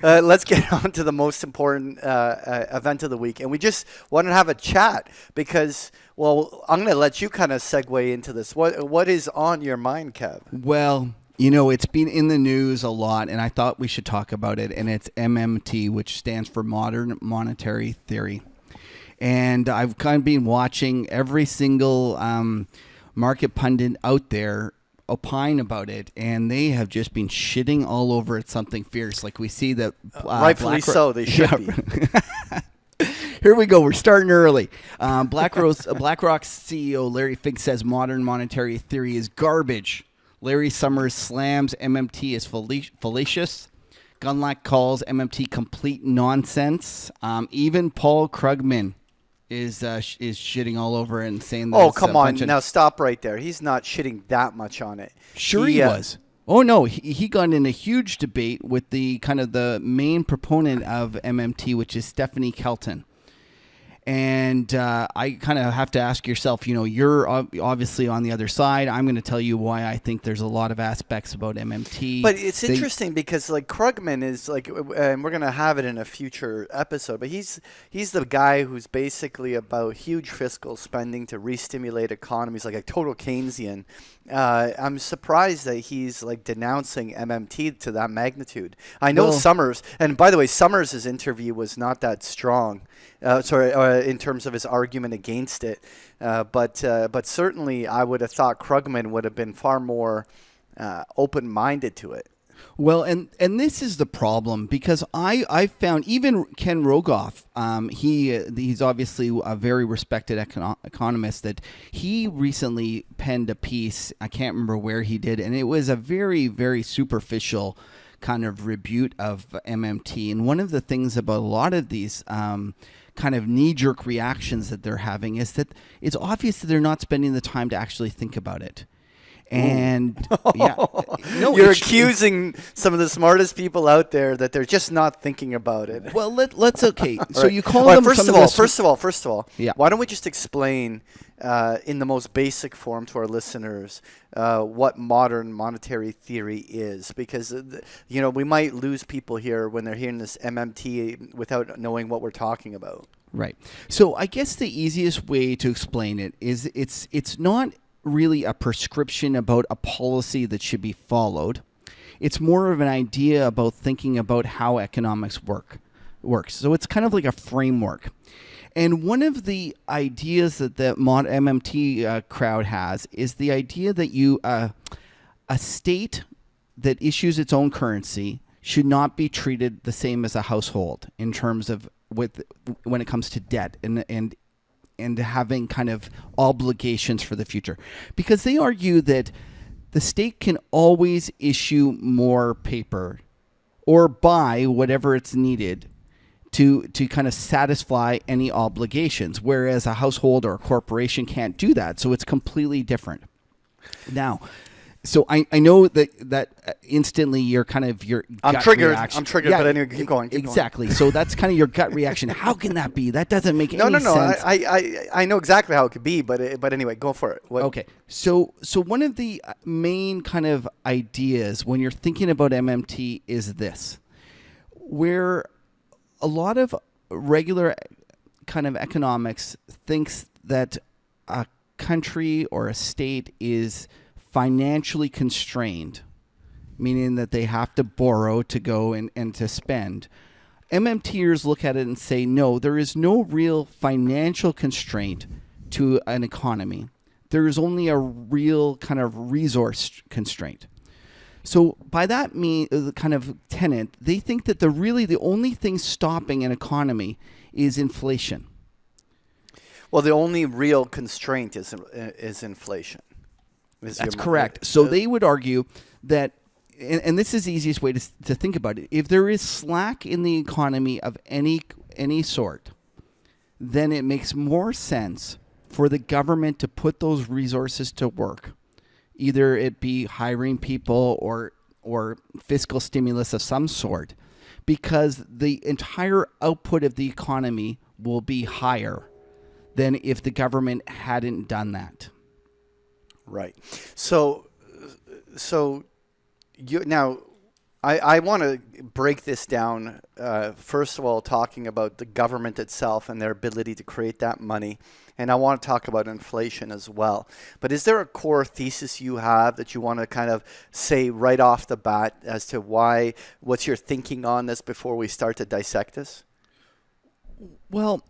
let's get on to the most important event of the week. And we just want to have a chat because, well, I'm going to let you kind of segue into this. What is on your mind, Kev? Well, it's been in the news a lot, and I thought we should talk about it, and it's MMT, which stands for Modern Monetary Theory. And I've kind of been watching every single market pundit out there opine about it, and they have just been shitting all over it something fierce. Like we see that rightfully so, they should be. Here we go. We're starting early. BlackRock's CEO Larry Fink says modern monetary theory is garbage. Larry Summers slams MMT as fallacious. Gundlach calls MMT complete nonsense. Even Paul Krugman is shitting all over it and saying that. Oh, come on. Now stop right there. He's not shitting that much on it. Sure he was. Oh, no. He got in a huge debate with the kind of the main proponent of MMT, which is Stephanie Kelton. And I kind of have to ask yourself, you're obviously on the other side. I'm going to tell you why I think there's a lot of aspects about MMT. But it's interesting because like Krugman is like, and we're going to have it in a future episode, but he's the guy who's basically about huge fiscal spending to re-stimulate economies, like a total Keynesian. I'm surprised that he's like denouncing MMT to that magnitude. I know Summers, and by the way, Summers' interview was not that strong. In terms of his argument against it, but certainly I would have thought Krugman would have been far more open-minded to it. Well, and this is the problem because I found even Ken Rogoff, he's obviously a very respected economist, that he recently penned a piece, I can't remember where he did, and it was a very, very superficial kind of rebuke of MMT. And one of the things about a lot of these kind of knee-jerk reactions that they're having is that it's obvious that they're not spending the time to actually think about it. And you're accusing some of the smartest people out there that they're just not thinking about it. Well, let's okay. So right. you call them first of all. Yeah. Why don't we just explain in the most basic form to our listeners what modern monetary theory is? Because we might lose people here when they're hearing this MMT without knowing what we're talking about. Right. So I guess the easiest way to explain it is it's not really a prescription about a policy that should be followed. It's more of an idea about thinking about how economics works. So it's kind of like a framework. And one of the ideas that the MMT crowd has is the idea that a state that issues its own currency should not be treated the same as a household in terms of when it comes to debt and having kind of obligations for the future. Because they argue that the state can always issue more paper or buy whatever it's needed to kind of satisfy any obligations, whereas a household or a corporation can't do that. So it's completely different. Now, so I know that instantly you're kind of your gut reaction. I'm triggered, but anyway, keep going. Exactly. So that's kind of your gut reaction. How can that be? That doesn't make any sense. No. I know exactly how it could be, but anyway, go for it. Okay. So one of the main kind of ideas when you're thinking about MMT is this, where a lot of regular kind of economics thinks that a country or a state is financially constrained, meaning that they have to borrow to go and to spend. MMTers look at it and say, no, there is no real financial constraint to an economy. There is only a real kind of resource constraint. So by that kind of tenet, they think that the only thing stopping an economy is inflation. Well, the only real constraint is inflation. That's correct. So they would argue that, and this is the easiest way to think about it, if there is slack in the economy of any sort, then it makes more sense for the government to put those resources to work. Either it be hiring people or fiscal stimulus of some sort, because the entire output of the economy will be higher than if the government hadn't done that. Right. So now I want to break this down, first of all, talking about the government itself and their ability to create that money. And I want to talk about inflation as well. But is there a core thesis you have that you want to kind of say right off the bat as to why, what's your thinking on this before we start to dissect this? Well,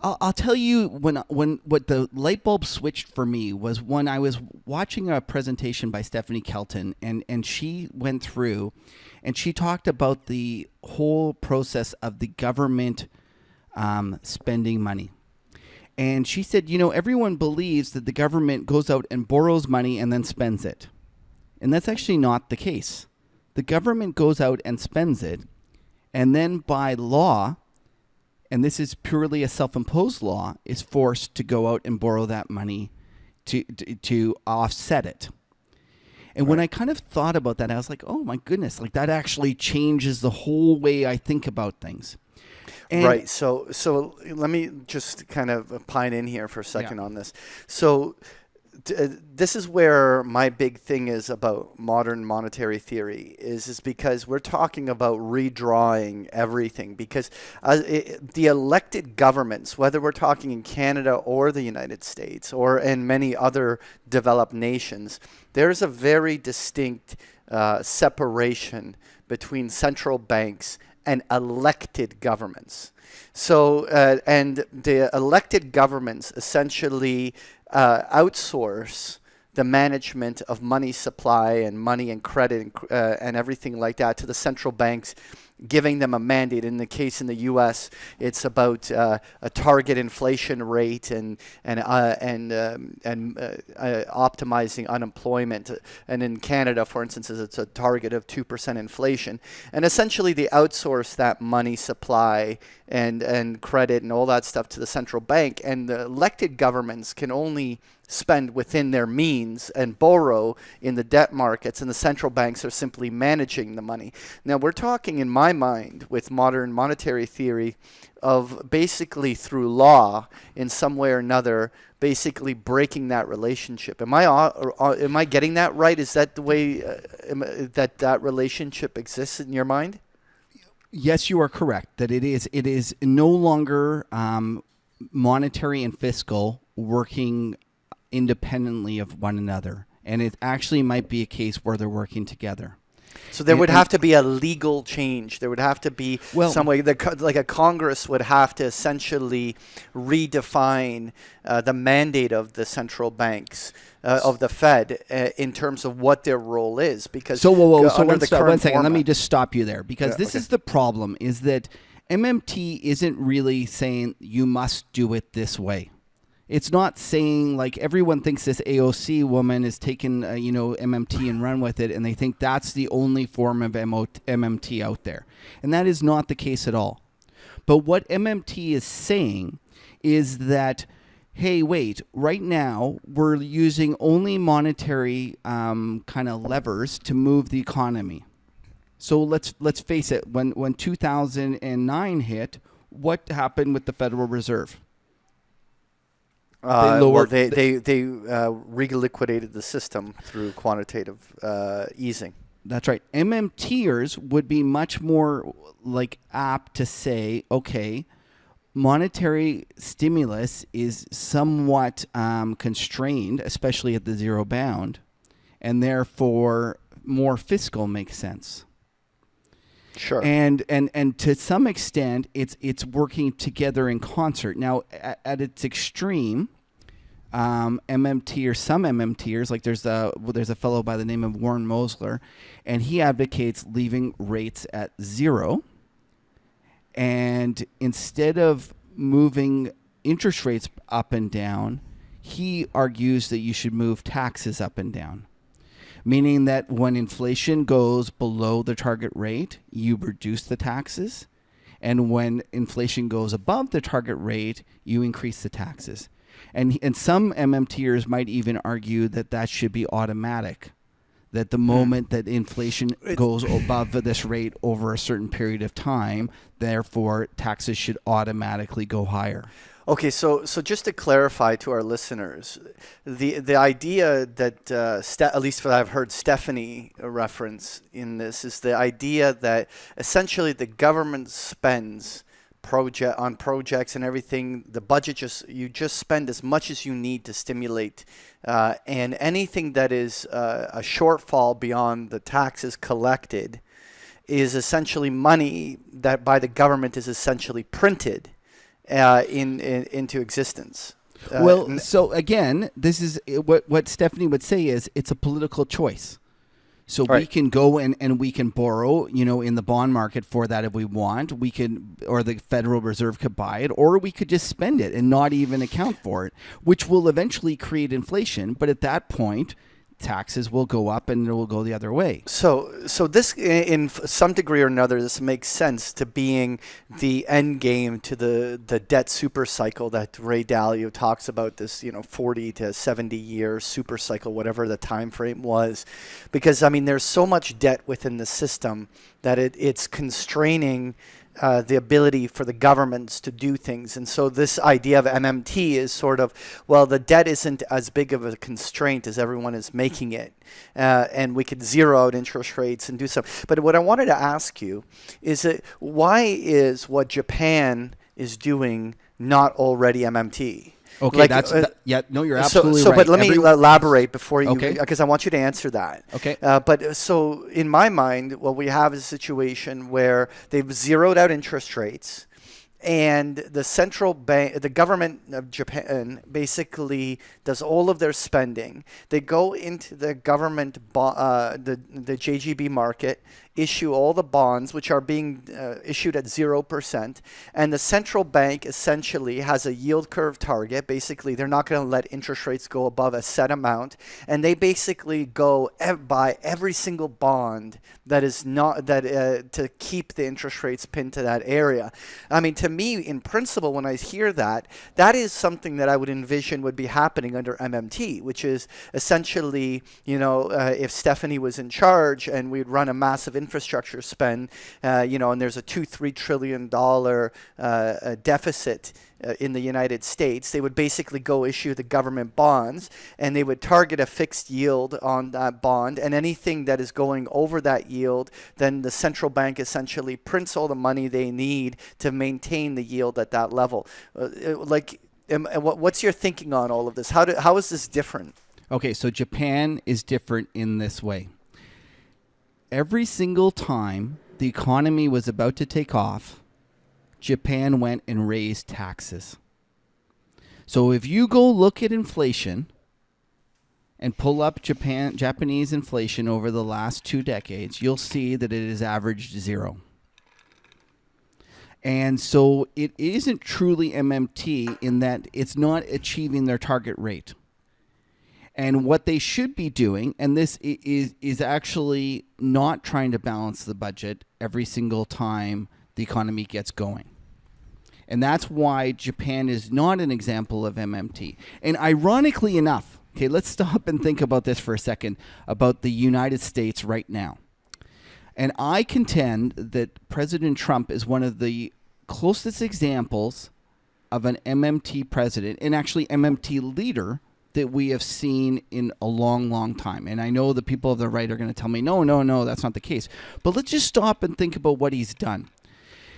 I'll tell you when what the light bulb switched for me was when I was watching a presentation by Stephanie Kelton, and she went through and she talked about the whole process of the government spending money. And she said, everyone believes that the government goes out and borrows money and then spends it. And that's actually not the case. The government goes out and spends it, and then by law, and this is purely a self-imposed law, is forced to go out and borrow that money to offset it. And when I kind of thought about that, I was like, oh my goodness, like that actually changes the whole way I think about things. And Right. So let me just kind of pine in here for a second on this. So this is where my big thing is about modern monetary theory is because we're talking about redrawing everything because the elected governments, whether we're talking in Canada or the United States or in many other developed nations, there's a very distinct separation between central banks and elected governments. So, and the elected governments essentially outsource the management of money supply and money and credit and everything like that to the central banks, giving them a mandate. In the case in the U.S., it's about a target inflation rate and optimizing unemployment. And in Canada, for instance, it's a target of 2% inflation. And essentially, they outsource that money supply and credit and all that stuff to the central bank. And the elected governments can only spend within their means and borrow in the debt markets, and the central banks are simply managing the money. Now, we're talking, in my mind, with modern monetary theory, of basically through law, in some way or another, basically breaking that relationship. Am I getting that right? Is that the way that relationship exists in your mind? yes, you are correct that it is no longer monetary and fiscal working independently of one another, and it actually might be a case where they're working together. So there would have to be a legal change. There would have to be some way, like a Congress would have to essentially redefine the mandate of the central banks, of the Fed, in terms of what their role is. Because So under one the second. current Let me format- just stop you there because Yeah, this okay. is the problem: is that MMT isn't really saying you must do it this way. It's not saying, like, everyone thinks this AOC woman is taking MMT and run with it, and they think that's the only form of MMT out there, and that is not the case at all. But what MMT is saying is that, hey, wait, right now we're using only monetary kind of levers to move the economy. So let's face it, when 2009 hit, what happened with the Federal Reserve? They re-liquidated the system through quantitative easing. That's right. MMTers would be much more like apt to say, okay, monetary stimulus is somewhat constrained, especially at the zero bound, and therefore more fiscal makes sense. Sure. And to some extent, it's working together in concert. Now, at its extreme, MMT or some MMTers, like there's a fellow by the name of Warren Mosler, and he advocates leaving rates at zero. And instead of moving interest rates up and down, he argues that you should move taxes up and down. Meaning that when inflation goes below the target rate, you reduce the taxes. And when inflation goes above the target rate, you increase the taxes. And some MMTers might even argue that should be automatic, that the moment that inflation goes above this rate over a certain period of time, therefore taxes should automatically go higher. Okay, so just to clarify to our listeners, the idea that at least what I've heard Stephanie reference in this is the idea that essentially the government spends projects and everything. The budget you just spend as much as you need to stimulate, and anything that is a shortfall beyond the taxes collected is essentially money that by the government is essentially printed into existence. So again, this is what Stephanie would say is it's a political choice. So right. We can go and we can borrow, in the bond market for that if we want. We can, or the Federal Reserve could buy it, or we could just spend it and not even account for it, which will eventually create inflation. But at that point, taxes will go up and it will go the other way. So this, in some degree or another, this makes sense to being the end game to the debt super cycle that Ray Dalio talks about. This 40 to 70 year super cycle, whatever the time frame was, because there's so much debt within the system that it's constraining the ability for the governments to do things. And so this idea of MMT is sort of, well, the debt isn't as big of a constraint as everyone is making it. And we could zero out interest rates and do stuff. But what I wanted to ask you is that why is what Japan is doing not already MMT? Okay, you're absolutely right. But let me elaborate before you, okay, because I want you to answer that. Okay. But so in my mind, what we have is a situation where they've zeroed out interest rates, and the central bank, the government of Japan, basically does all of their spending. They go into the government, the JGB market, issue all the bonds, which are being issued at 0%. And the central bank essentially has a yield curve target. Basically, they're not going to let interest rates go above a set amount. And they basically go buy every single bond that is not to keep the interest rates pinned to that area. To me, in principle, when I hear that, that is something that I would envision would be happening under MMT, which is essentially, if Stephanie was in charge and we'd run a massive infrastructure spend, and there's a $2-3 trillion deficit in the United States, they would basically go issue the government bonds, and they would target a fixed yield on that bond, and anything that is going over that yield, then the central bank essentially prints all the money they need to maintain the yield at that level. What's your thinking on all of this? How is this different? Okay, so Japan is different in this way. Every single time the economy was about to take off, Japan went and raised taxes. So if you go look at inflation and pull up Japanese inflation over the last 2 decades, you'll see that it has averaged 0. And so it isn't truly MMT in that it's not achieving their target rate. And what they should be doing, and this is actually not trying to balance the budget every single time the economy gets going. And that's why Japan is not an example of MMT. And ironically enough, okay, let's stop and think about this for a second, about the United States right now. And I contend that President Trump is one of the closest examples of an MMT president, and actually MMT leader, that we have seen in a long, long time. And I know the people of the right are going to tell me, no, that's not the case. But let's just stop and think about what he's done.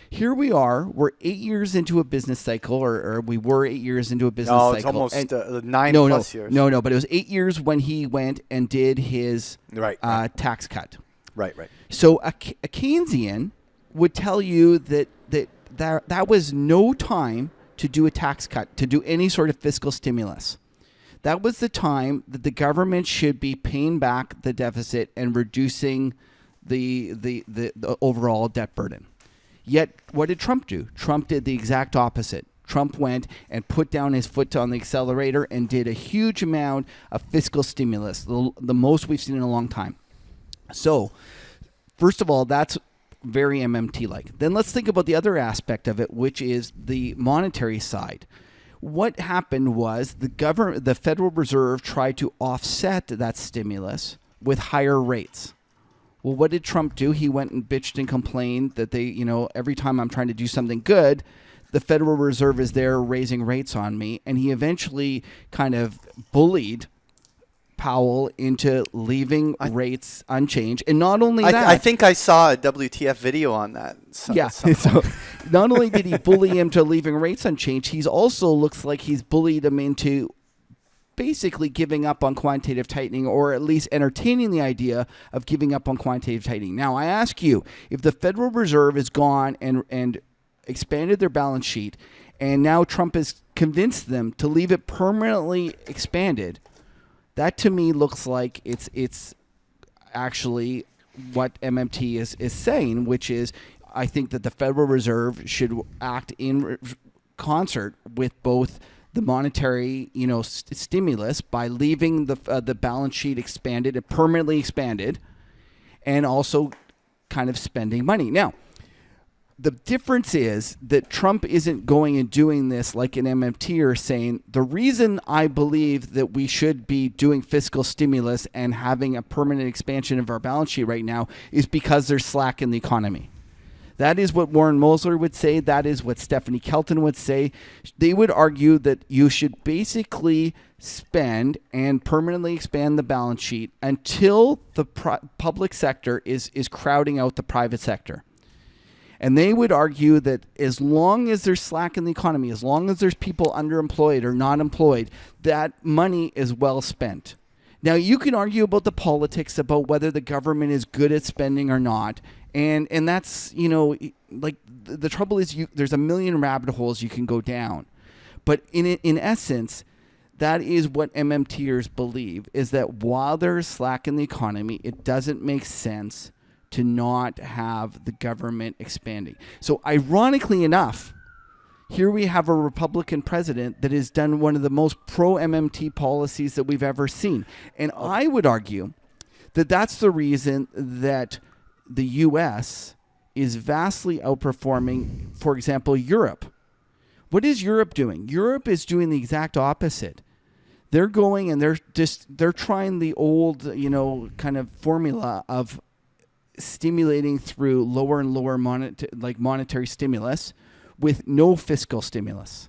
Here we are. We're 8 years into a business cycle, or we were 8 years into a business cycle. No, it's almost 9 plus years. No, but it was 8 years when he went and did his tax cut. Right. So a Keynesian would tell you that was no time to do a tax cut, to do any sort of fiscal stimulus. That was the time that the government should be paying back the deficit and reducing the overall debt burden. Yet, what did Trump do? Trump did the exact opposite. Trump went and put down his foot on the accelerator and did a huge amount of fiscal stimulus, the most we've seen in a long time. So, first of all, that's very MMT-like. Then let's think about the other aspect of it, which is the monetary side. What happened was the Federal Reserve tried to offset that stimulus with higher rates. Well, what did Trump do? He went and bitched and complained that every time I'm trying to do something good, the Federal Reserve is there raising rates on me. And he eventually kind of bullied Powell into leaving rates unchanged. And not only that, I think I saw a WTF video on that. So not only did he bully him to leaving rates unchanged, he's also looks like he's bullied him into basically giving up on quantitative tightening, or at least entertaining the idea of giving up on quantitative tightening. Now, I ask you, if the Federal Reserve is gone and expanded their balance sheet, and now Trump has convinced them to leave it permanently expanded, that to me looks like it's actually what MMT is saying, which is I think that the Federal Reserve should act in concert with both the monetary, stimulus by leaving the balance sheet expanded and permanently expanded, and also kind of spending money. Now, the difference is that Trump isn't going and doing this like an MMT or saying, the reason I believe that we should be doing fiscal stimulus and having a permanent expansion of our balance sheet right now is because there's slack in the economy. That is what Warren Mosler would say. That is what Stephanie Kelton would say. They would argue that you should basically spend and permanently expand the balance sheet until the public sector is crowding out the private sector. And they would argue that as long as there's slack in the economy, as long as there's people underemployed or not employed, that money is well spent. Now, you can argue about the politics about whether the government is good at spending or not. And that's, like the trouble is there's a million rabbit holes you can go down. But in essence, that is what MMTers believe, is that while there is slack in the economy, it doesn't make sense to not have the government expanding. So ironically enough, here we have a Republican president that has done one of the most pro-MMT policies that we've ever seen. And I would argue that that's the reason that the U.S. is vastly outperforming, for example, Europe. What is Europe doing? Europe is doing the exact opposite. They're going and they're trying the old, kind of formula of stimulating through lower and lower monetary stimulus with no fiscal stimulus.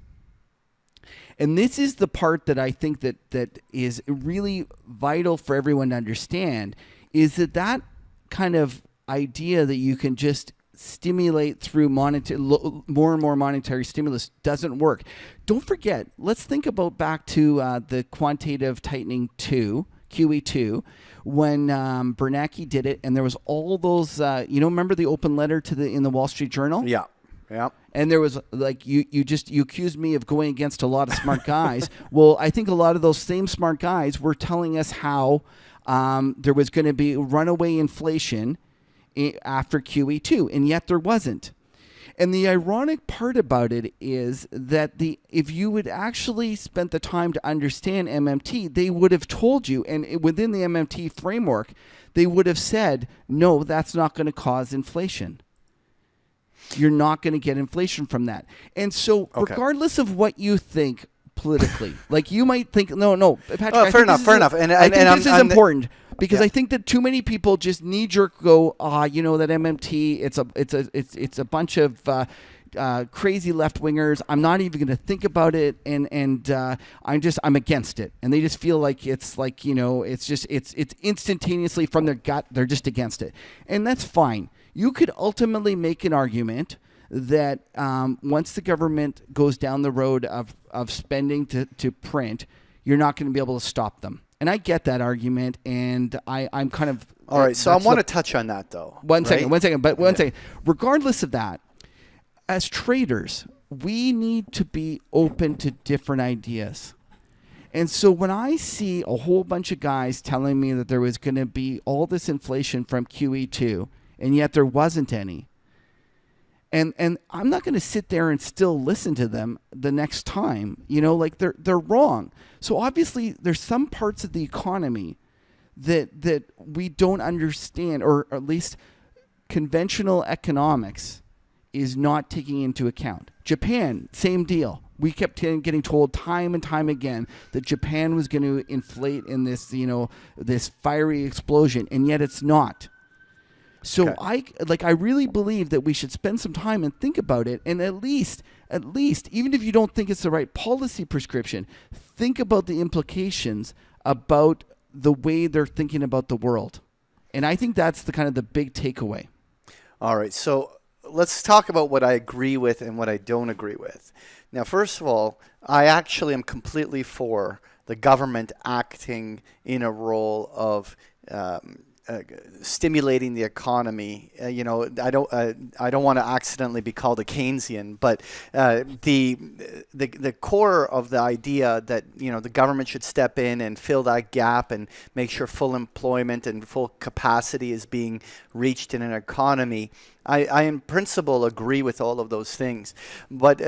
And this is the part that I think that is really vital for everyone to understand, is that kind of idea that you can just stimulate through more and more monetary stimulus doesn't work. Don't forget, let's think about back to the quantitative tightening 2, QE2, when Bernanke did it, and there was all those, remember the open letter in the Wall Street Journal? Yeah. Yeah. And there was like, you accused me of going against a lot of smart guys. Well, I think a lot of those same smart guys were telling us how there was going to be runaway inflation after QE2, and yet there wasn't. And the ironic part about it is that if you would actually spent the time to understand MMT, they would have told you, and within the MMT framework, they would have said, no, that's not going to cause inflation. You're not going to get inflation from that. And so regardless of what you think politically, like you might think, no, Patrick, fair enough. And I think this is important. Because I think that too many people just knee-jerk go, that MMT, it's a bunch of crazy left-wingers. I'm not even going to think about it, and I'm against it. And they just feel like it's like, it's instantaneously from their gut, they're just against it. And that's fine. You could ultimately make an argument that once the government goes down the road of spending to print, you're not going to be able to stop them. And I get that argument, and I'm kind of... All right, so I want to touch on that, though. One second. Regardless of that, as traders, we need to be open to different ideas. And so when I see a whole bunch of guys telling me that there was going to be all this inflation from QE2, and yet there wasn't any, and I'm not going to sit there and still listen to them the next time. Like they're wrong. So obviously there's some parts of the economy that we don't understand, or at least conventional economics is not taking into account. Japan, same deal. We kept getting told time and time again that Japan was going to inflate in this, this fiery explosion, and yet it's not. So Okay. I really believe that we should spend some time and think about it, and at least, even if you don't think it's the right policy prescription, think about the implications about the way they're thinking about the world. And I think that's the kind of the big takeaway. All right. So let's talk about what I agree with and what I don't agree with. Now, first of all, I actually am completely for the government acting in a role of stimulating the economy. I don't want to accidentally be called a Keynesian, but the core of the idea that the government should step in and fill that gap and make sure full employment and full capacity is being reached in an economy. I in principle agree with all of those things, but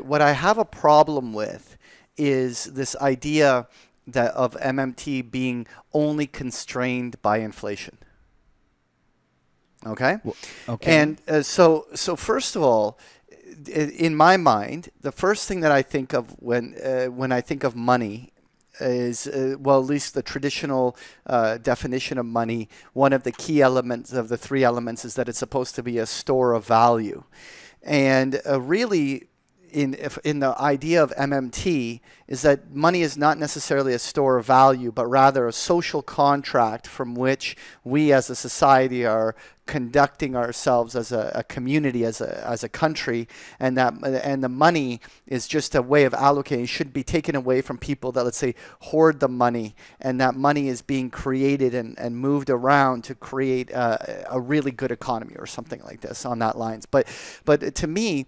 what I have a problem with is this idea that of MMT being only constrained by inflation. Okay? Okay. And so first of all, in my mind, the first thing that I think of when I think of money is, well, at least the traditional definition of money, one of the key elements of the three elements is that it's supposed to be a store of value. And really, in the idea of MMT is that money is not necessarily a store of value, but rather a social contract from which we as a society are conducting ourselves as a community, as a country, and the money is just a way of allocating. It should be taken away from people that, let's say, hoard the money, and that money is being created and moved around to create a really good economy or something like this on that lines. But to me,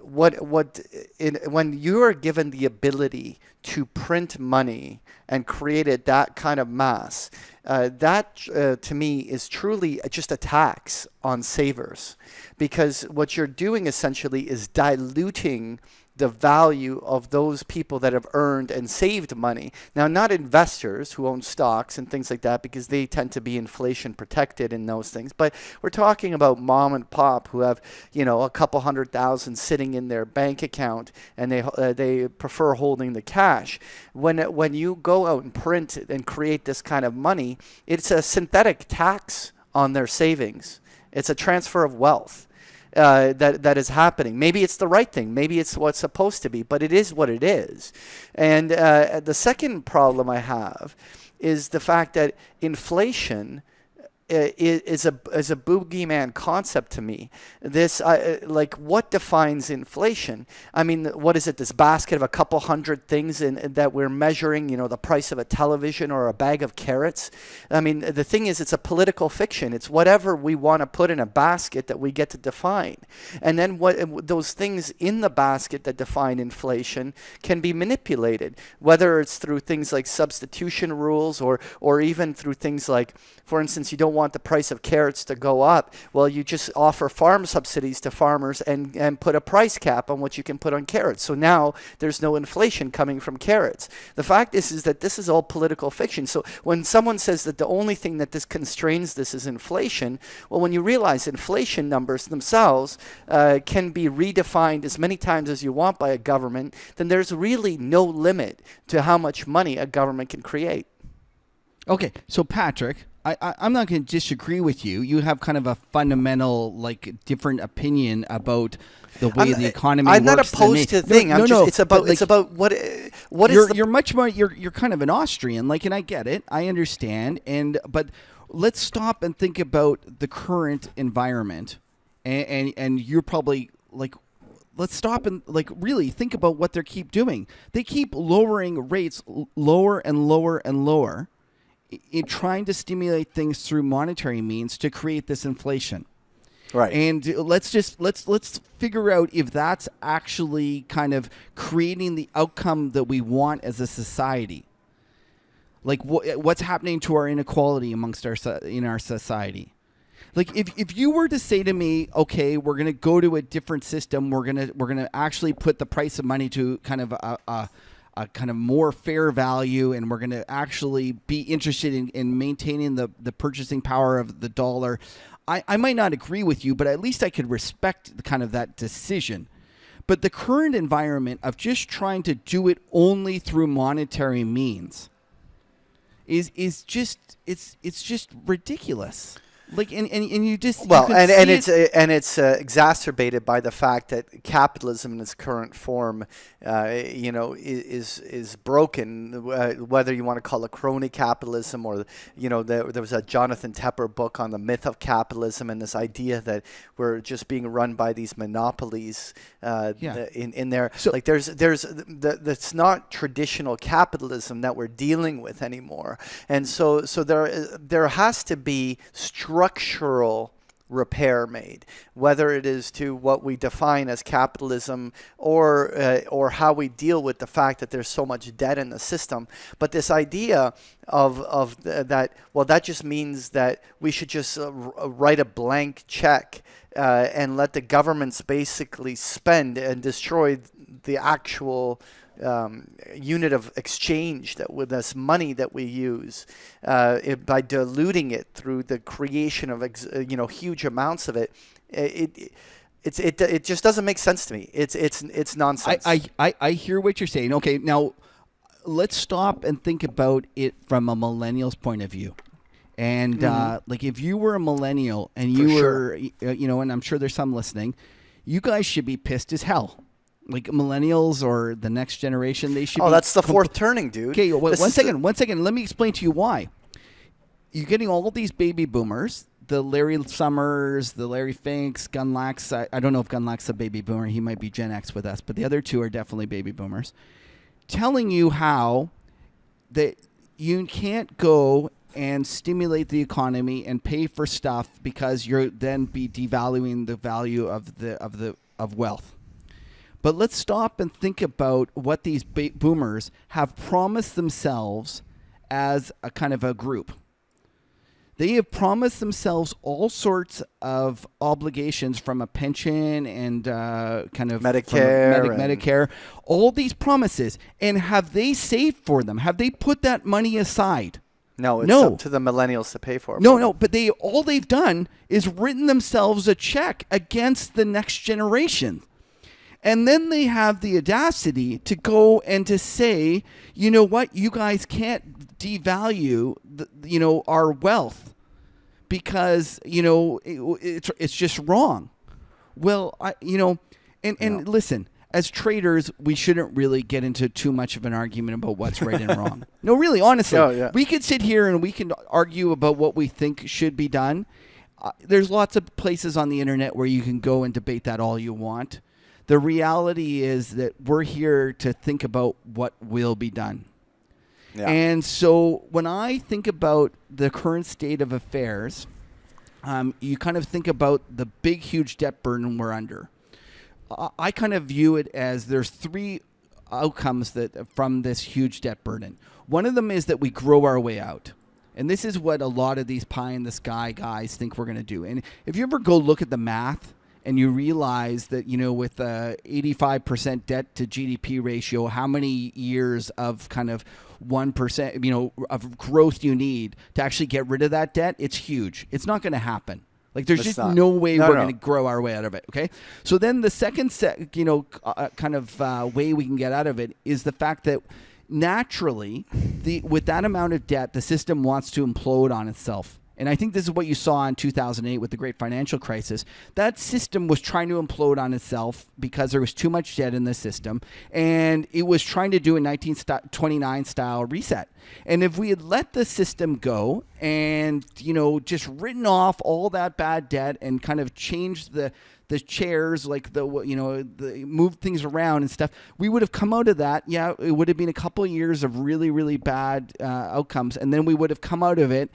when you are given the ability to print money and create it that kind of mass, that to me is truly just a tax on savers, because what you're doing essentially is diluting the value of those people that have earned and saved money. Now, not investors who own stocks and things like that, because they tend to be inflation protected in those things. But we're talking about mom and pop who have, a couple $100,000 sitting in their bank account, and they prefer holding the cash. When you go out and print and create this kind of money, it's a synthetic tax on their savings. It's a transfer of wealth. That is happening. Maybe it's the right thing. Maybe it's what's supposed to be, but it is what it is. And the second problem I have is the fact that inflation is a boogeyman concept to me. This what defines inflation? I mean, what is it? This basket of a couple hundred things that we're measuring. The price of a television or a bag of carrots. I mean, the thing is, it's a political fiction. It's whatever we want to put in a basket that we get to define, and then what those things in the basket that define inflation can be manipulated, whether it's through things like substitution rules or even through things like, for instance, you don't want the price of carrots to go up. Well, you just offer farm subsidies to farmers and put a price cap on what you can put on carrots. So now there's no inflation coming from carrots. The fact is that this is all political fiction. So when someone says that the only thing that this constrains this is inflation, well, when you realize inflation numbers themselves can be redefined as many times as you want by a government, then there's really no limit to how much money a government can create. Okay, so Patrick, I'm not going to disagree with you. You have kind of a fundamental, different opinion about the way the economy works. I'm not opposed to the thing. It's about what is you're much more. You're kind of an Austrian, and I get it. I understand. But let's stop and think about the current environment, and you're probably let's stop and really think about what they keep doing. They keep lowering rates lower and lower and lower, in trying to stimulate things through monetary means to create this inflation. Right. And let's figure out if that's actually kind of creating the outcome that we want as a society. What's happening to our inequality amongst our society. If you were to say to me, okay, we're going to go to a different system, we're going to actually put the price of money to kind of a kind of more fair value, and we're going to actually be interested in maintaining the purchasing power of the dollar, I might not agree with you, but at least I could respect kind of that decision. But the current environment of just trying to do it only through monetary means is just ridiculous. Like and you just Well, you can see it's exacerbated by the fact that capitalism in its current form, is broken. Whether you want to call it crony capitalism or there was a Jonathan Tepper book on the myth of capitalism and this idea that we're just being run by these monopolies in there. So, like that's not traditional capitalism that we're dealing with anymore, and so there has to be structural repair made, whether it is to what we define as capitalism or how we deal with the fact that there's so much debt in the system. But this idea that just means that we should just write a blank check and let the governments basically spend and destroy the actual unit of exchange that with this money that we use by diluting it through the creation of huge amounts of it. It just doesn't make sense to me. It's nonsense. I hear what you're saying. Okay, now let's stop and think about it from a millennial's point of view. And like if you were a millennial and you were, and I'm sure there's some listening, you guys should be pissed as hell. Like millennials or the next generation, they should be... Oh, that's the fourth turning, dude. Okay, one second. Let me explain to you why. You're getting all these baby boomers, the Larry Summers, the Larry Finks, Gunlax. I don't know if Gunlax's a baby boomer. He might be Gen X with us, but the other two are definitely baby boomers. Telling you how that you can't go and stimulate the economy and pay for stuff because you're then be devaluing the value of wealth. But let's stop and think about what these boomers have promised themselves as a kind of a group. They have promised themselves all sorts of obligations from a pension and kind of Medicare, all these promises. And have they saved for them? Have they put that money aside? No, it's up to the millennials to pay for it. No, but all they've done is written themselves a check against the next generation. And then they have the audacity to go and to say, you know what, you guys can't devalue, our wealth because, it's just wrong. Well, listen, as traders, we shouldn't really get into too much of an argument about what's right and wrong. No, really, honestly, we could sit here and we can argue about what we think should be done. There's lots of places on the internet where you can go and debate that all you want. The reality is that we're here to think about what will be done. Yeah. And so when I think about the current state of affairs, you kind of think about the big, huge debt burden we're under. I kind of view it as there's three outcomes from this huge debt burden. One of them is that we grow our way out. And this is what a lot of these pie in the sky guys think we're going to do. And if you ever go look at the math, and you realize that, with a 85% debt to GDP ratio, how many years of kind of 1%, of growth you need to actually get rid of that debt, it's huge. It's not going to happen. Like there's just no way we're going to grow our way out of it. Okay. So then the second way we can get out of it is the fact that naturally with that amount of debt, the system wants to implode on itself. And I think this is what you saw in 2008 with the great financial crisis. That system was trying to implode on itself because there was too much debt in the system. And it was trying to do a 1929 style reset. And if we had let the system go and, just written off all that bad debt and kind of changed the chairs, like moved things around and stuff, we would have come out of that. Yeah, it would have been a couple of years of really, really bad outcomes. And then we would have come out of it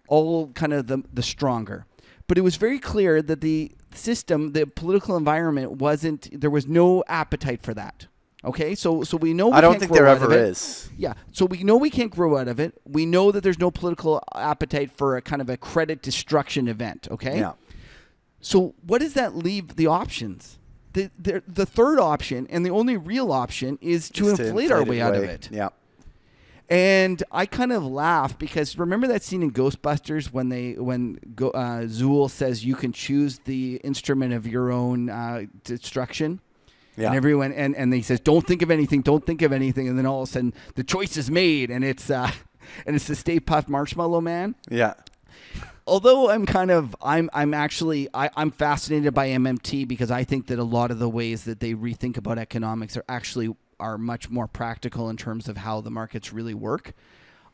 all kind of the stronger. But it was very clear that the system, the political environment there was no appetite for that. Okay, so we know I don't think there ever is. Yeah, so we know we can't grow out of it. We know that there's no political appetite for a kind of a credit destruction event. Okay, yeah. So what does that leave the options? The third option and the only real option is to inflate our way out of it. Yeah. And I kind of laugh because remember that scene in Ghostbusters when Zool says you can choose the instrument of your own destruction? Yeah. And everyone and he says, don't think of anything, and then all of a sudden the choice is made, and it's the Stay Puft Marshmallow Man. Yeah. Although I'm fascinated by MMT because I think that a lot of the ways that they rethink about economics are much more practical in terms of how the markets really work.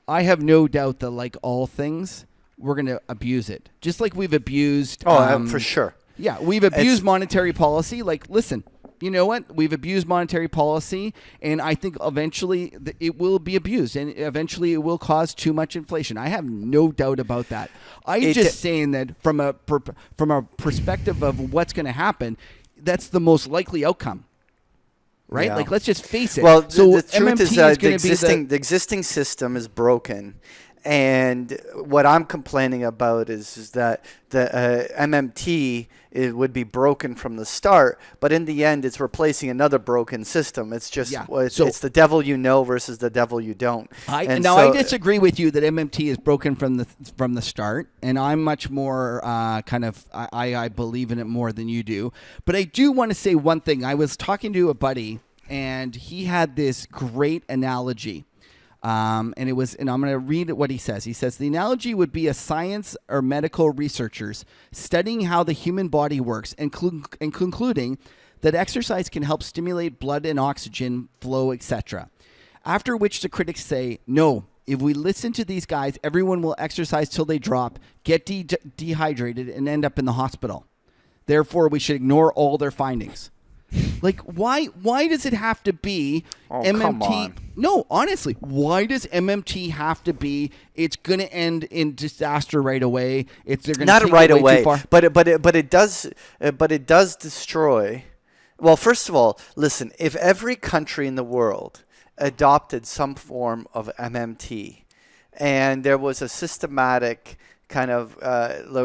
I have no doubt that, like all things, we're going to abuse it, just like we've abused. For sure. Yeah, we've abused monetary policy. Like, listen, you know what? We've abused monetary policy, and I think eventually it will be abused, and eventually it will cause too much inflation. I have no doubt about that. I'm just saying that from a perspective of what's going to happen, that's the most likely outcome. Right? Yeah. Like, let's just face it. Well, so the truth MMT is that the existing system is broken. And what I'm complaining about is that the MMT would be broken from the start, but in the end, it's replacing another broken system. It's just it's the devil you know versus the devil you don't. I disagree with you that MMT is broken from the start, and I'm much more I believe in it more than you do. But I do want to say one thing. I was talking to a buddy, and he had this great analogy. And I'm going to read what he says. He says, the analogy would be a science or medical researchers studying how the human body works and concluding that exercise can help stimulate blood and oxygen flow, etc. After which the critics say, no, if we listen to these guys, everyone will exercise till they drop, get dehydrated, and end up in the hospital. Therefore, we should ignore all their findings. Like, why does it have to be MMT? Come on. No, honestly, why does MMT have to be? It's going to end in disaster right away. They're going to not take right it way away, too far. but it does destroy. Well, first of all, listen. If every country in the world adopted some form of MMT, and there was a systematic kind of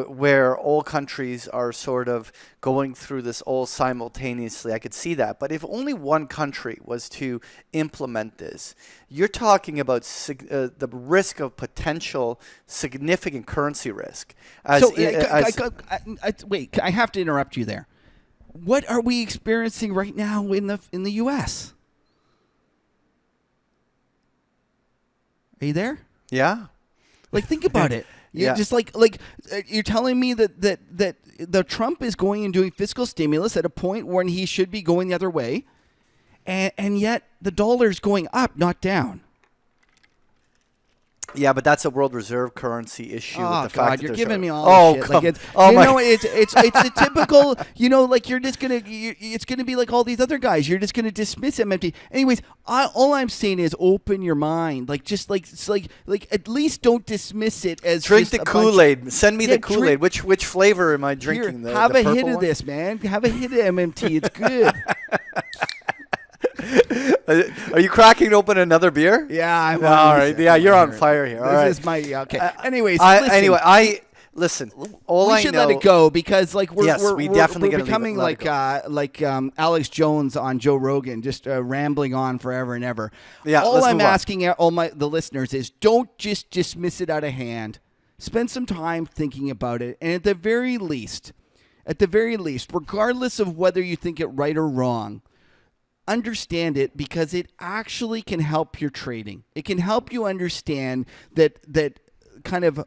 where all countries are sort of going through this all simultaneously, I could see that. But if only one country was to implement this, you're talking about the risk of potential significant currency risk. Wait, I have to interrupt you there. What are we experiencing right now in the U.S.? Are you there? Yeah. Like, think about it. Yeah. Just like you're telling me that the Trump is going and doing fiscal stimulus at a point when he should be going the other way, and yet the dollar's going up, not down. Yeah, but that's a world reserve currency issue. Oh, with the God, fact you're that giving me all this this shit. Come, It's a typical, like it's gonna be like all these other guys. You're just gonna dismiss MMT. Anyways, all I'm saying is open your mind. Like, just like at least don't dismiss it as drink just the Kool-Aid. Send me the Kool-Aid. Which flavor am I drinking? Here, have a hit of one? this, man. Have a hit of MMT. It's good. Are you cracking open another beer? Yeah, I'm all right. Yeah, you're on fire here. All right. This is my okay. Anyways, listen. All we should I know, let it go because we're definitely we're gonna becoming let like Alex Jones on Joe Rogan, just rambling on forever and ever. Yeah, all let's I'm move on. asking the listeners is don't just dismiss it out of hand. Spend some time thinking about it, and at the very least, regardless of whether you think it right or wrong, understand it, because it actually can help your trading. It can help you understand that kind of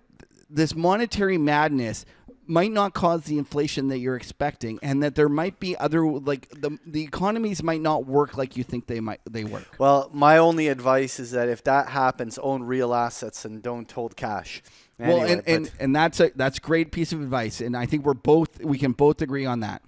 this monetary madness might not cause the inflation that you're expecting, and that there might be other, like the economies might not work like you think they work. Well, my only advice is that if that happens, own real assets and don't hold cash. Anyway, well, and that's a great piece of advice, and I think we can both agree on that.